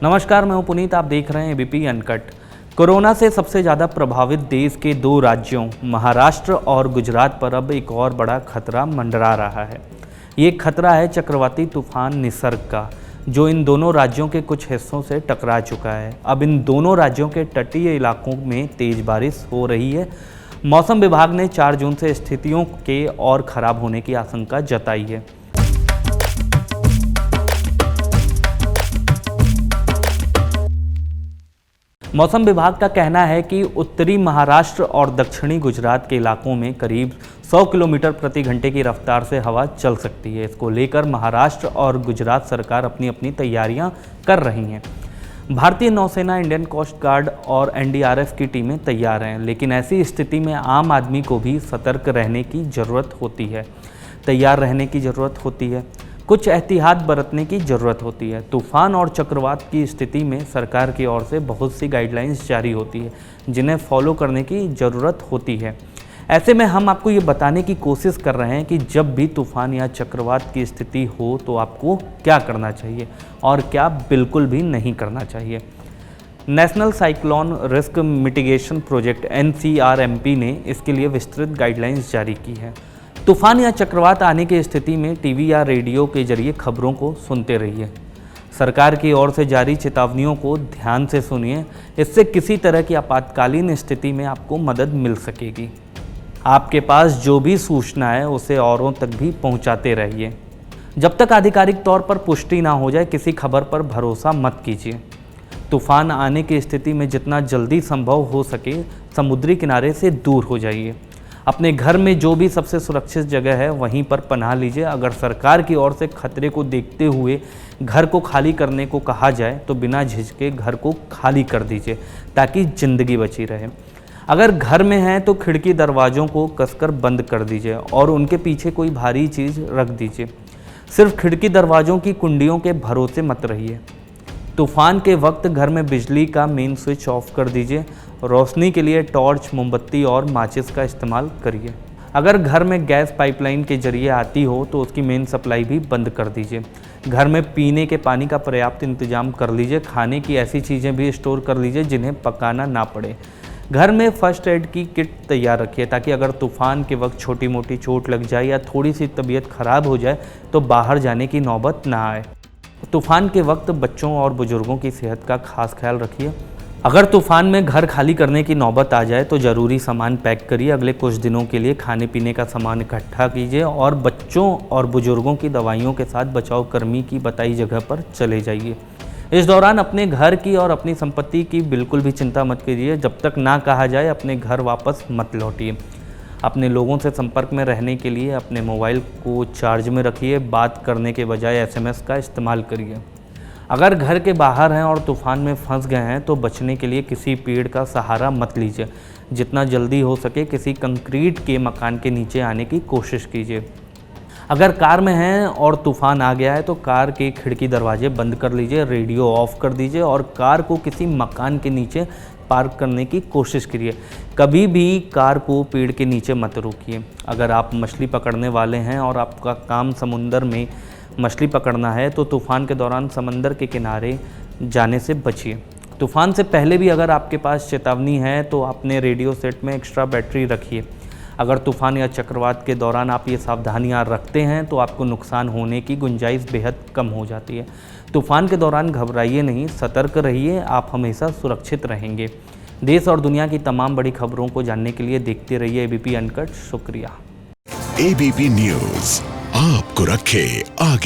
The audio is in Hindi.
नमस्कार, मैं हूं पुनीत। आप देख रहे हैं एबीपी अनकट। कोरोना से सबसे ज़्यादा प्रभावित देश के दो राज्यों महाराष्ट्र और गुजरात पर अब एक और बड़ा खतरा मंडरा रहा है। ये खतरा है चक्रवाती तूफान निसर्ग का, जो इन दोनों राज्यों के कुछ हिस्सों से टकरा चुका है। अब इन दोनों राज्यों के तटीय इलाकों में तेज बारिश हो रही है। मौसम विभाग ने 4 जून से स्थितियों के और ख़राब होने की आशंका जताई है। मौसम विभाग का कहना है कि उत्तरी महाराष्ट्र और दक्षिणी गुजरात के इलाकों में करीब 100 किलोमीटर प्रति घंटे की रफ्तार से हवा चल सकती है। इसको लेकर महाराष्ट्र और गुजरात सरकार अपनी अपनी तैयारियां कर रही हैं। भारतीय नौसेना, इंडियन कोस्ट गार्ड और एनडीआरएफ की टीमें तैयार हैं, लेकिन ऐसी स्थिति में आम आदमी को भी सतर्क रहने की ज़रूरत होती है, तैयार रहने की ज़रूरत होती है, कुछ एहतियात बरतने की ज़रूरत होती है। तूफान और चक्रवात की स्थिति में सरकार की ओर से बहुत सी गाइडलाइंस जारी होती है, जिन्हें फॉलो करने की ज़रूरत होती है। ऐसे में हम आपको ये बताने की कोशिश कर रहे हैं कि जब भी तूफान या चक्रवात की स्थिति हो तो आपको क्या करना चाहिए और क्या बिल्कुल भी नहीं करना चाहिए। National cyclone risk mitigation project NCRMP ने इसके लिए विस्तृत गाइडलाइंस जारी की है। तूफान या चक्रवात आने की स्थिति में टीवी या रेडियो के जरिए खबरों को सुनते रहिए। सरकार की ओर से जारी चेतावनियों को ध्यान से सुनिए, इससे किसी तरह की आपातकालीन स्थिति में आपको मदद मिल सकेगी। आपके पास जो भी सूचना है उसे औरों तक भी पहुंचाते रहिए। जब तक आधिकारिक तौर पर पुष्टि ना हो जाए, किसी खबर पर भरोसा मत कीजिए। तूफान आने की स्थिति में जितना जल्दी संभव हो सके समुद्री किनारे से दूर हो जाइए। अपने घर में जो भी सबसे सुरक्षित जगह है वहीं पर पनाह लीजिए। अगर सरकार की ओर से खतरे को देखते हुए घर को खाली करने को कहा जाए तो बिना झिझके घर को खाली कर दीजिए, ताकि ज़िंदगी बची रहे। अगर घर में हैं तो खिड़की दरवाज़ों को कसकर बंद कर दीजिए और उनके पीछे कोई भारी चीज़ रख दीजिए। सिर्फ खिड़की दरवाज़ों की कुंडियों के भरोसे मत रहिए। तूफान के वक्त घर में बिजली का मेन स्विच ऑफ कर दीजिए। रोशनी के लिए टॉर्च, मोमबत्ती और माचिस का इस्तेमाल करिए। अगर घर में गैस पाइपलाइन के जरिए आती हो तो उसकी मेन सप्लाई भी बंद कर दीजिए। घर में पीने के पानी का पर्याप्त इंतजाम कर लीजिए। खाने की ऐसी चीज़ें भी स्टोर कर लीजिए जिन्हें पकाना ना पड़े। घर में फर्स्ट एड की किट तैयार रखिए, ताकि अगर तूफान के वक्त छोटी मोटी चोट लग जाए या थोड़ी सी तबीयत खराब हो जाए तो बाहर जाने की नौबत ना आए। तूफान के वक्त बच्चों और बुजुर्गों की सेहत का खास ख्याल रखिए। अगर तूफान में घर खाली करने की नौबत आ जाए तो ज़रूरी सामान पैक करिए। अगले कुछ दिनों के लिए खाने पीने का सामान इकट्ठा कीजिए और बच्चों और बुजुर्गों की दवाइयों के साथ बचाव कर्मी की बताई जगह पर चले जाइए। इस दौरान अपने घर की और अपनी संपत्ति की बिल्कुल भी चिंता मत कीजिए। जब तक ना कहा जाए अपने घर वापस मत लौटिए। अपने लोगों से संपर्क में रहने के लिए अपने मोबाइल को चार्ज में रखिए। बात करने के बजाय SMS का इस्तेमाल करिए। अगर घर के बाहर हैं और तूफान में फंस गए हैं तो बचने के लिए किसी पेड़ का सहारा मत लीजिए। जितना जल्दी हो सके किसी कंक्रीट के मकान के नीचे आने की कोशिश कीजिए। अगर कार में हैं और तूफान आ गया है तो कार के खिड़की दरवाजे बंद कर लीजिए, रेडियो ऑफ कर दीजिए और कार को किसी मकान के नीचे पार्क करने की कोशिश करिए। कभी भी कार को पेड़ के नीचे मत रोकिए। अगर आप मछली पकड़ने वाले हैं और आपका काम समुंदर में मछली पकड़ना है तो तूफान के दौरान समंदर के किनारे जाने से बचिए। तूफान से पहले भी अगर आपके पास चेतावनी है तो अपने रेडियो सेट में एक्स्ट्रा बैटरी रखिए। अगर तूफान या चक्रवात के दौरान आप ये सावधानियां रखते हैं तो आपको नुकसान होने की गुंजाइश बेहद कम हो जाती है। तूफान के दौरान घबराइए नहीं, सतर्क रहिए। आप हमेशा सुरक्षित रहेंगे। देश और दुनिया की तमाम बड़ी खबरों को जानने के लिए देखते रहिए एबीपी अनकट। शुक्रिया। एबीपी न्यूज़ आपको रखे आगे।